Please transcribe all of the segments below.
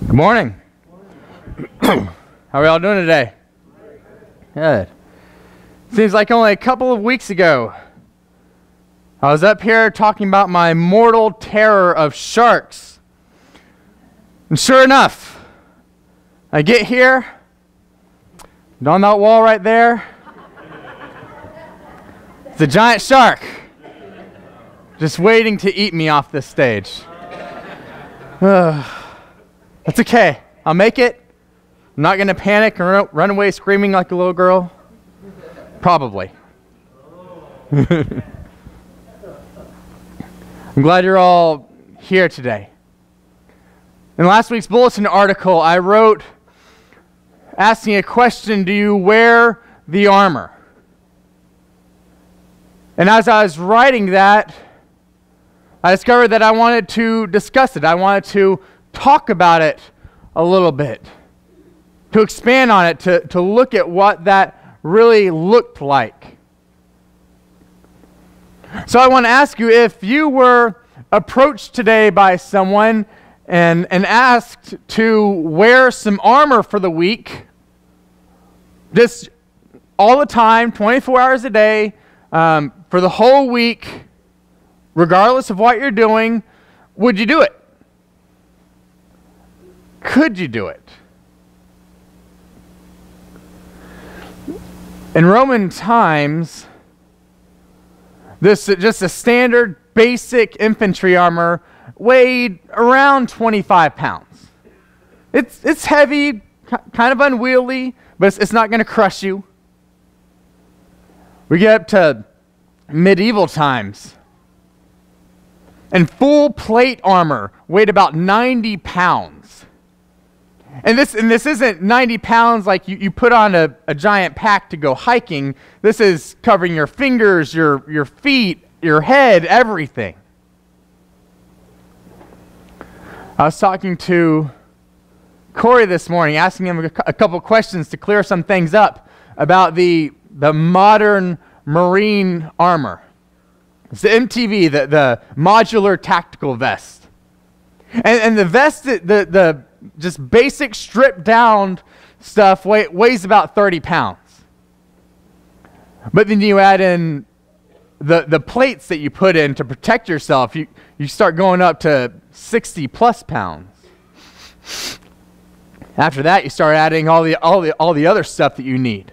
Good morning. How are y'all doing today? Good. Seems like only a couple of weeks ago, I was up here talking about my mortal terror of sharks. And sure enough, I get here, and on that wall right there, it's a giant shark just waiting to eat me off this stage. That's okay. I'll make it. I'm not going to panic and run away screaming like a little girl. Probably. I'm glad you're all here today. In last week's bulletin article, I wrote asking a question, do you wear the armor? And as I was writing that, I discovered that I wanted to discuss it. I wanted to talk about it a little bit, to expand on it, to look at what that really looked like. So I want to ask you, if you were approached today by someone and asked to wear some armor for the week, just all the time, 24 hours a day, for the whole week, regardless of what you're doing, would you do it? Could you do it? In Roman times, this just a standard basic infantry armor weighed around 25 pounds. It's heavy, kind of unwieldy, but it's not going to crush you. We get up to medieval times, and full plate armor weighed about 90 pounds. And this isn't 90 pounds like you put on a giant pack to go hiking. This is covering your fingers, your feet, your head, everything. I was talking to Corey this morning, asking him a couple questions to clear some things up about the modern marine armor. It's the MTV, the modular tactical vest. And the vest, the just basic stripped down stuff weighs about 30 pounds. But then you add in the plates that you put in to protect yourself, you start going up to 60 plus pounds. After that, you start adding all the other stuff that you need.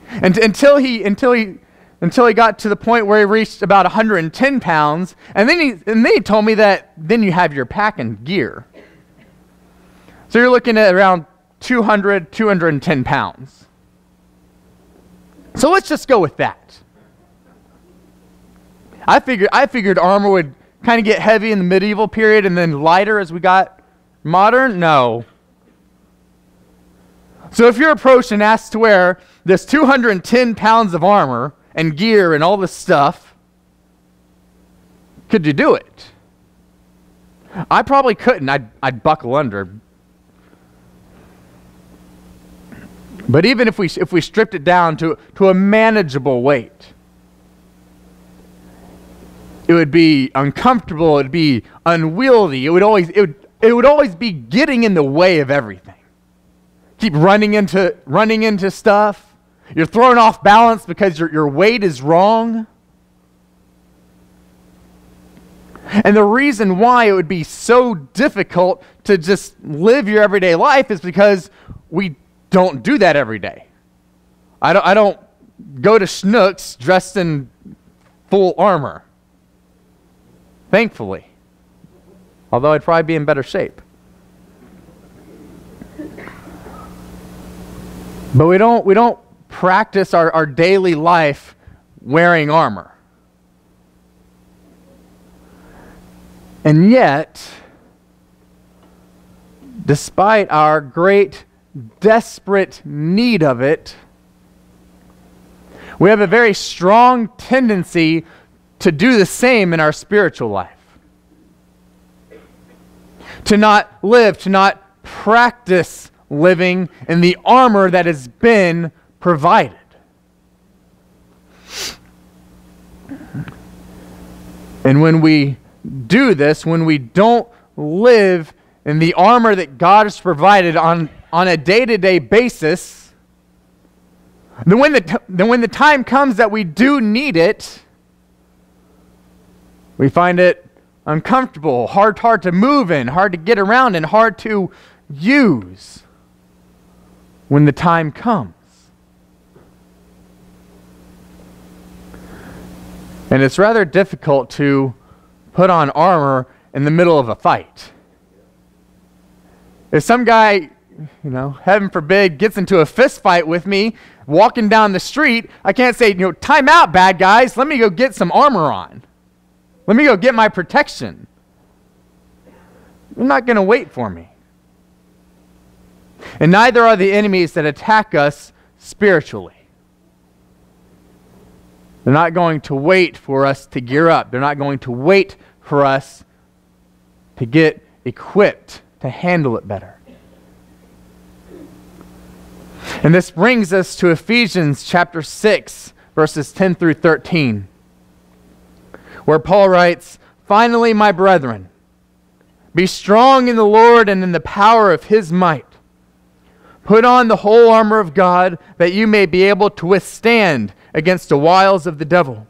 And until he got to the point where he reached about 110 pounds, and then he told me that then you have your pack and gear. So you're looking at around 200, 210 pounds. So let's just go with that. I figured armor would kind of get heavy in the medieval period and then lighter as we got modern. No. So if you're approached and asked to wear this 210 pounds of armor and gear and all this stuff, could you do it? I probably couldn't. I'd buckle under. But even if we stripped it down to a manageable weight, it would be uncomfortable. It would be unwieldy. It would always be getting in the way of everything. Keep running into stuff. You're thrown off balance because your weight is wrong. And the reason why it would be so difficult to just live your everyday life is because we don't do that every day. I don't go to Schnucks dressed in full armor. Thankfully. Although I'd probably be in better shape. But we don't practice our daily life wearing armor. And yet, despite our great desperate need of it, we have a very strong tendency to do the same in our spiritual life. To not live, to not practice living in the armor that has been provided. And when we do this, when we don't live in the armor that God has provided on a day-to-day basis, then when the time comes that we do need it, we find it uncomfortable, hard to move in, hard to get around, and hard to use when the time comes. And it's rather difficult to put on armor in the middle of a fight. If some guy, heaven forbid, gets into a fist fight with me walking down the street, I can't say, time out, bad guys. Let me go get some armor on. Let me go get my protection. You're not going to wait for me. And neither are the enemies that attack us spiritually. They're not going to wait for us to gear up. They're not going to wait for us to get equipped to handle it better. And this brings us to Ephesians chapter 6, verses 10 through 13, where Paul writes, "Finally, my brethren, be strong in the Lord and in the power of his might. Put on the whole armor of God, that you may be able to withstand against the wiles of the devil.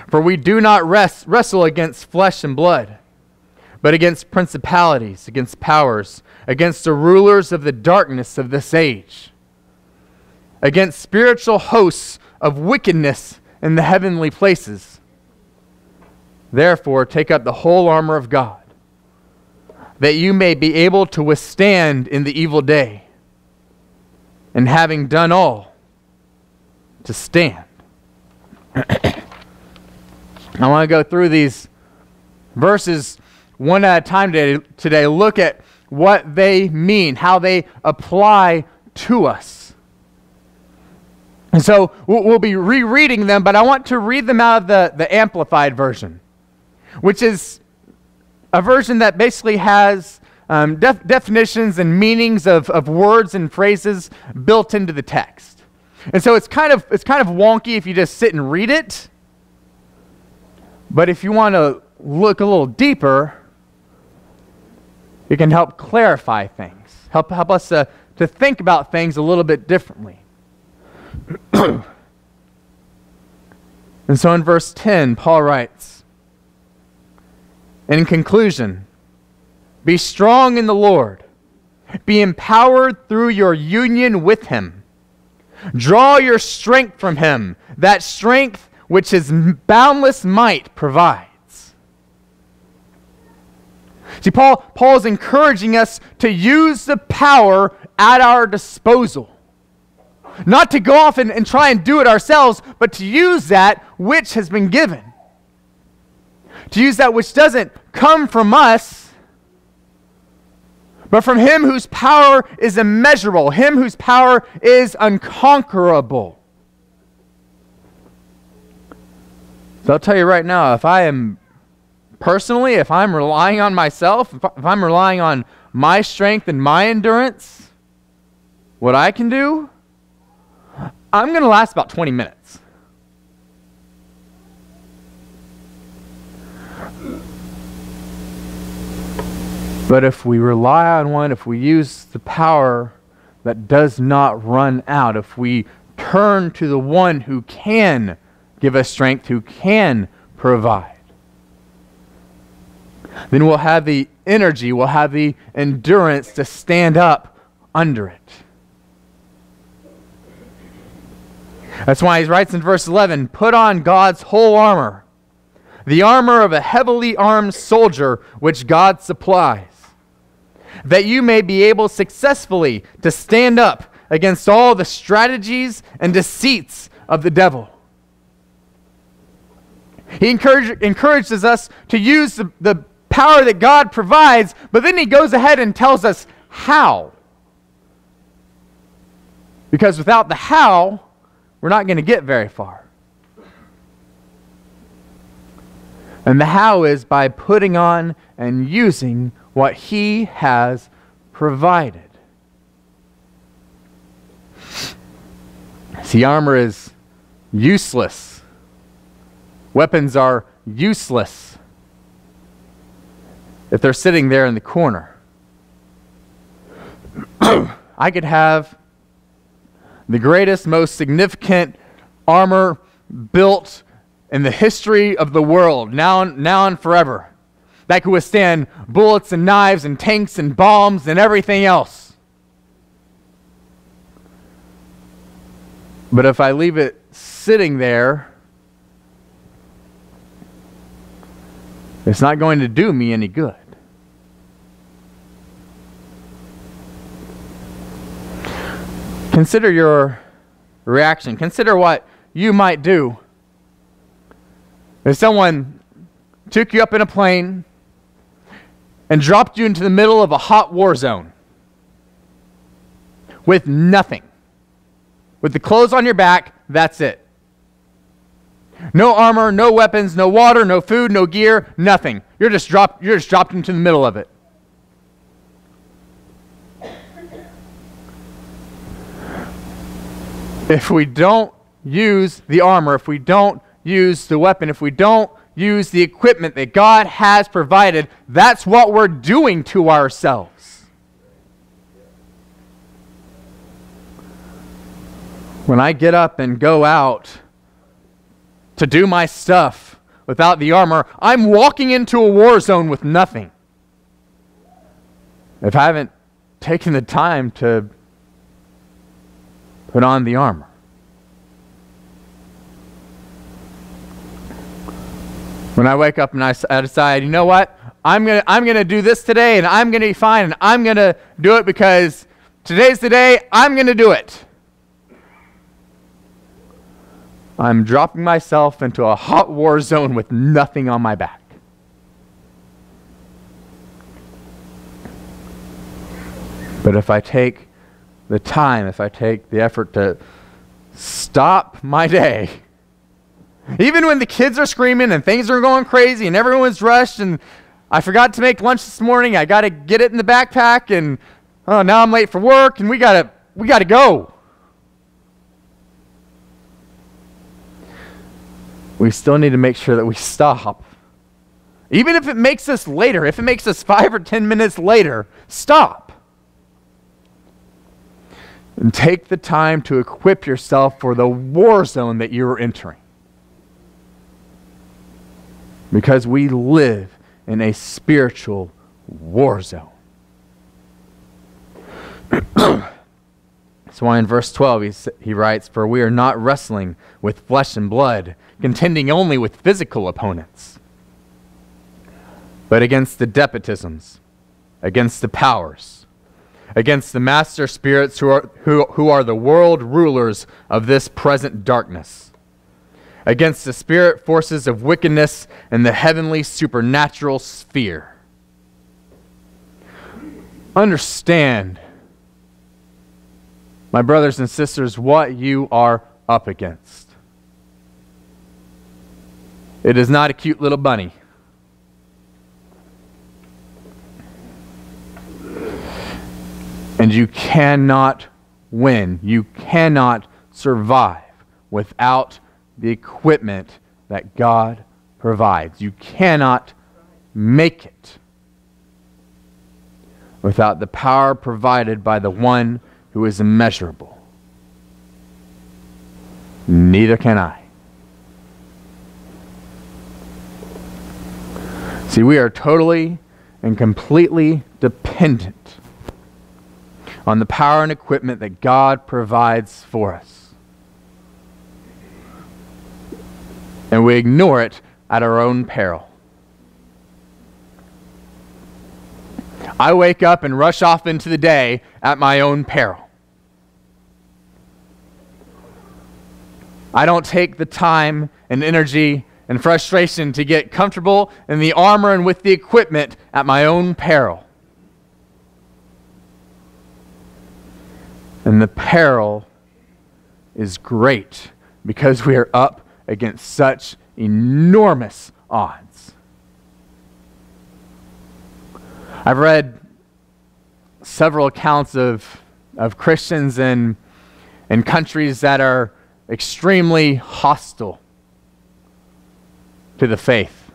For we do not wrestle against flesh and blood, but against principalities, against powers, against the rulers of the darkness of this age, against spiritual hosts of wickedness in the heavenly places. Therefore, take up the whole armor of God, that you may be able to withstand in the evil day, and having done all, to stand." I want to go through these verses one at a time today. Look at what they mean, how they apply to us. And so we'll be rereading them, but I want to read them out of the Amplified version, which is a version that basically has definitions and meanings of words and phrases built into the text. And so it's kind of wonky if you just sit and read it. But if you want to look a little deeper, it can help clarify things, help us to think about things a little bit differently. And so in verse 10, Paul writes, "In conclusion, be strong in the Lord. Be empowered through your union with him. Draw your strength from him, that strength which his boundless might provides." See, Paul is encouraging us to use the power at our disposal. Not to go off and try and do it ourselves, but to use that which has been given. To use that which doesn't come from us, but from him whose power is immeasurable, him whose power is unconquerable. So I'll tell you right now, if I'm relying on myself, if I'm relying on my strength and my endurance, what I can do, I'm going to last about 20 minutes. But if we rely on one, if we use the power that does not run out, if we turn to the one who can give us strength, who can provide, then we'll have the energy, we'll have the endurance to stand up under it. That's why he writes in verse 11, "Put on God's whole armor, the armor of a heavily armed soldier which God supplies, that you may be able successfully to stand up against all the strategies and deceits of the devil." He encourages us to use the power that God provides, but then he goes ahead and tells us how. Because without the how, we're not going to get very far. And the how is by putting on and using what he has provided. See, armor is useless. Weapons are useless if they're sitting there in the corner. I could have the greatest, most significant armor built in the history of the world, now and forever, that could withstand bullets and knives and tanks and bombs and everything else. But if I leave it sitting there, it's not going to do me any good. Consider your reaction. Consider what you might do if someone took you up in a plane and dropped you into the middle of a hot war zone with nothing. With the clothes on your back, that's it. No armor, no weapons, no water, no food, no gear, nothing. You're just dropped into the middle of it. If we don't use the armor, if we don't use the weapon, if we don't use the equipment that God has provided, that's what we're doing to ourselves. When I get up and go out to do my stuff without the armor, I'm walking into a war zone with nothing. If I haven't taken the time to put on the armor. When I wake up and I decide, you know what? I'm gonna do this today, and I'm gonna be fine, and I'm gonna do it because today's the day. I'm gonna do it. I'm dropping myself into a hot war zone with nothing on my back. But if I take the time, if I take the effort to stop my day, even when the kids are screaming and things are going crazy and everyone's rushed and I forgot to make lunch this morning, I got to get it in the backpack, and oh, now I'm late for work, and we got to go. We still need to make sure that we stop. Even if it makes us later, if it makes us 5 or 10 minutes later, stop. And take the time to equip yourself for the war zone that you're entering. Because we live in a spiritual war zone. That's why in verse 12 he writes, "For we are not wrestling with flesh and blood, contending only with physical opponents, but against the despotisms, against the powers, against the master spirits who are the world rulers of this present darkness, against the spirit forces of wickedness in the heavenly supernatural sphere." Understand, my brothers and sisters, what you are up against. It is not a cute little bunny. And you cannot win. You cannot survive without the equipment that God provides. You cannot make it without the power provided by the one who is immeasurable. Neither can I. See, we are totally and completely dependent on the power and equipment that God provides for us. And we ignore it at our own peril. I wake up and rush off into the day at my own peril. I don't take the time and energy and frustration to get comfortable in the armor and with the equipment at my own peril. And the peril is great because we are up against such enormous odds. I've read several accounts of Christians in countries that are extremely hostile to the faith.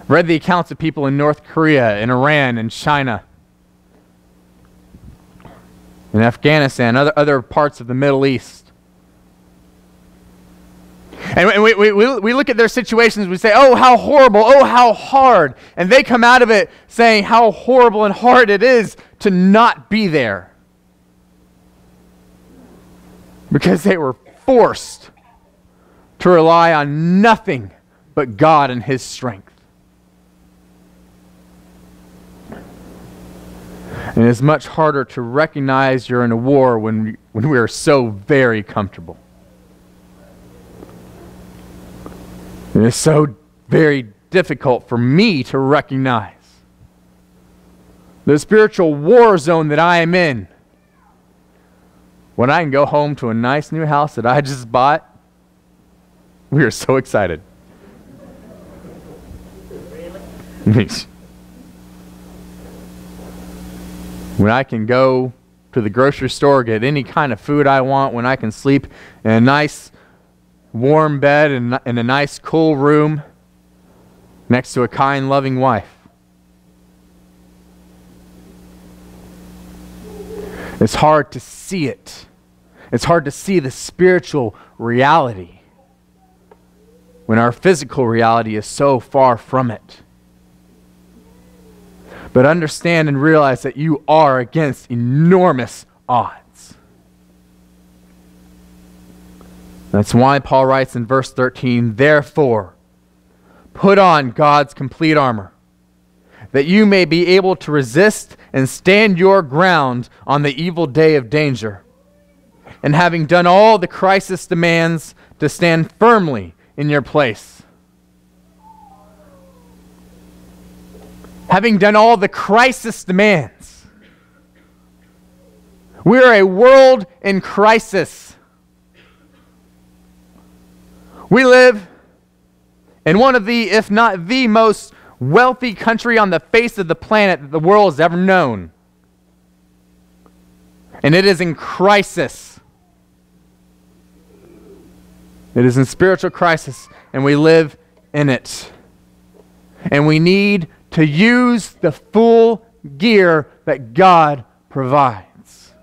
I've read the accounts of people in North Korea, in Iran, in China, in Afghanistan, other parts of the Middle East. And we look at their situations, we say, oh, how horrible, oh, how hard. And they come out of it saying how horrible and hard it is to not be there. Because they were forced to rely on nothing but God and His strength. And it's much harder to recognize you're in a war when we are so very comfortable. And it's so very difficult for me to recognize the spiritual war zone that I am in. When I can go home to a nice new house that I just bought, we are so excited. Really? When I can go to the grocery store, get any kind of food I want, when I can sleep in a nice warm bed and in a nice cool room next to a kind, loving wife. It's hard to see it. It's hard to see the spiritual reality when our physical reality is so far from it. But understand and realize that you are against enormous odds. That's why Paul writes in verse 13, therefore, put on God's complete armor, that you may be able to resist and stand your ground on the evil day of danger. And having done all the crisis demands, to stand firmly in your place. Having done all the crisis demands. We are a world in crisis. We live in one of the, if not the most wealthy country on the face of the planet that the world has ever known. And it is in crisis. It is in spiritual crisis, and we live in it. And we need to use the full gear that God provides.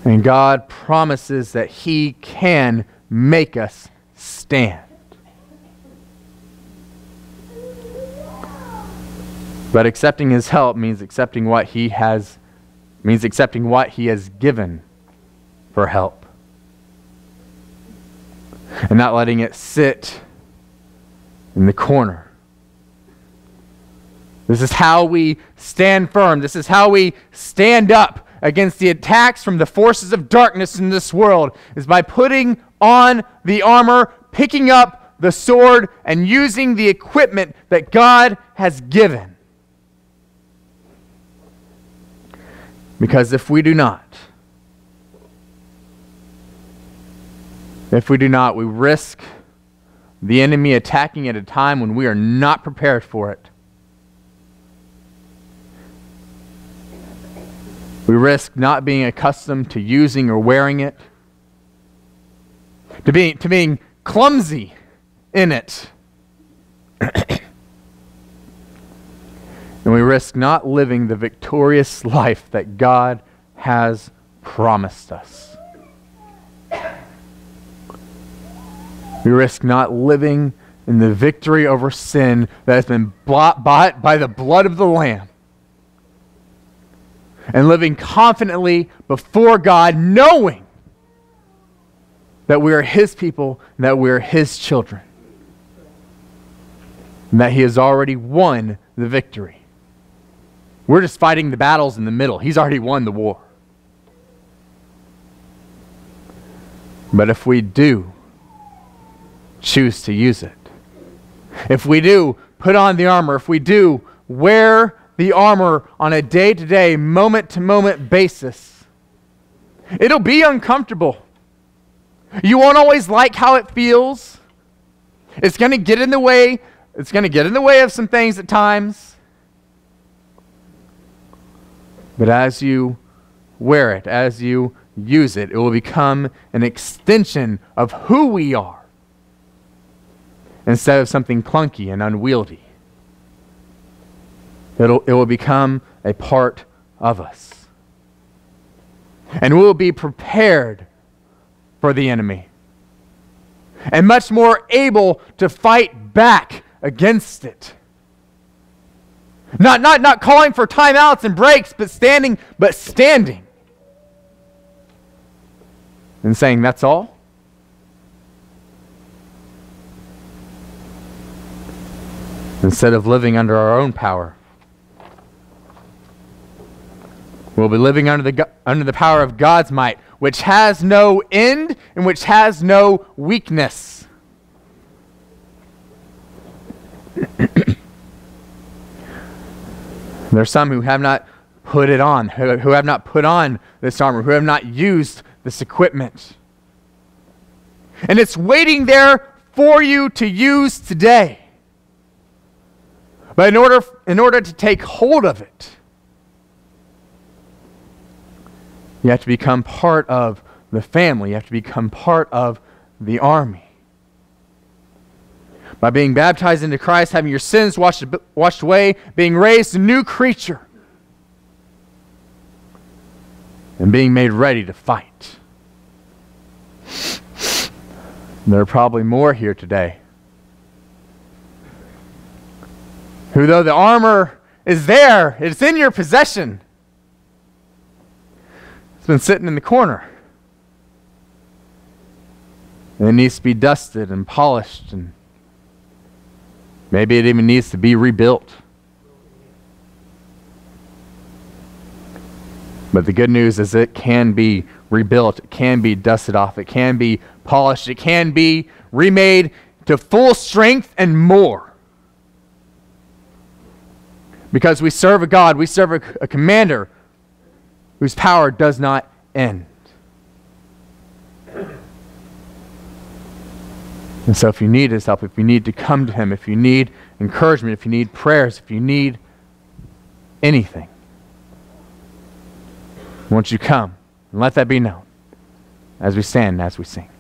And God promises that He can make us stand. But accepting His help means accepting what He has given for help. And not letting it sit in the corner. This is how we stand firm. This is how we stand up against the attacks from the forces of darkness in this world, is by putting on the armor, picking up the sword, and using the equipment that God has given. Because if we do not, we risk the enemy attacking at a time when we are not prepared for it. We risk not being accustomed to using or wearing it, to being clumsy in it. And we risk not living the victorious life that God has promised us. We risk not living in the victory over sin that has been bought by the blood of the Lamb. And living confidently before God, knowing that we are His people and that we are His children. And that He has already won the victory. We're just fighting the battles in the middle. He's already won the war. But if we do choose to use it, if we do put on the armor, if we do wear the armor on a day-to-day, moment-to-moment basis, it'll be uncomfortable. You won't always like how it feels. It's going to get in the way. It's going to get in the way of some things at times. But as you wear it, as you use it, it will become an extension of who we are. instead of something clunky and unwieldy. It will become a part of us. And we will be prepared for the enemy, and much more able to fight back against it. Not calling for timeouts and breaks, but standing. And saying, that's all? Instead of living under our own power, we'll be living under the power of God's might, which has no end and which has no weakness. There are some who have not put it on, who have not put on this armor, who have not used this equipment. And it's waiting there for you to use today. But in order to take hold of it, you have to become part of the family. You have to become part of the army. By being baptized into Christ, having your sins washed away, being raised a new creature, and being made ready to fight. There are probably more here today who, though the armor is there, it's in your possession, it's been sitting in the corner. And it needs to be dusted and polished, and maybe it even needs to be rebuilt. But the good news is it can be rebuilt, it can be dusted off, it can be polished, it can be remade to full strength and more. Because we serve a God, we serve a commander whose power does not end. And so if you need his help, if you need to come to him, if you need encouragement, if you need prayers, if you need anything, won't you come and let that be known as we stand and as we sing.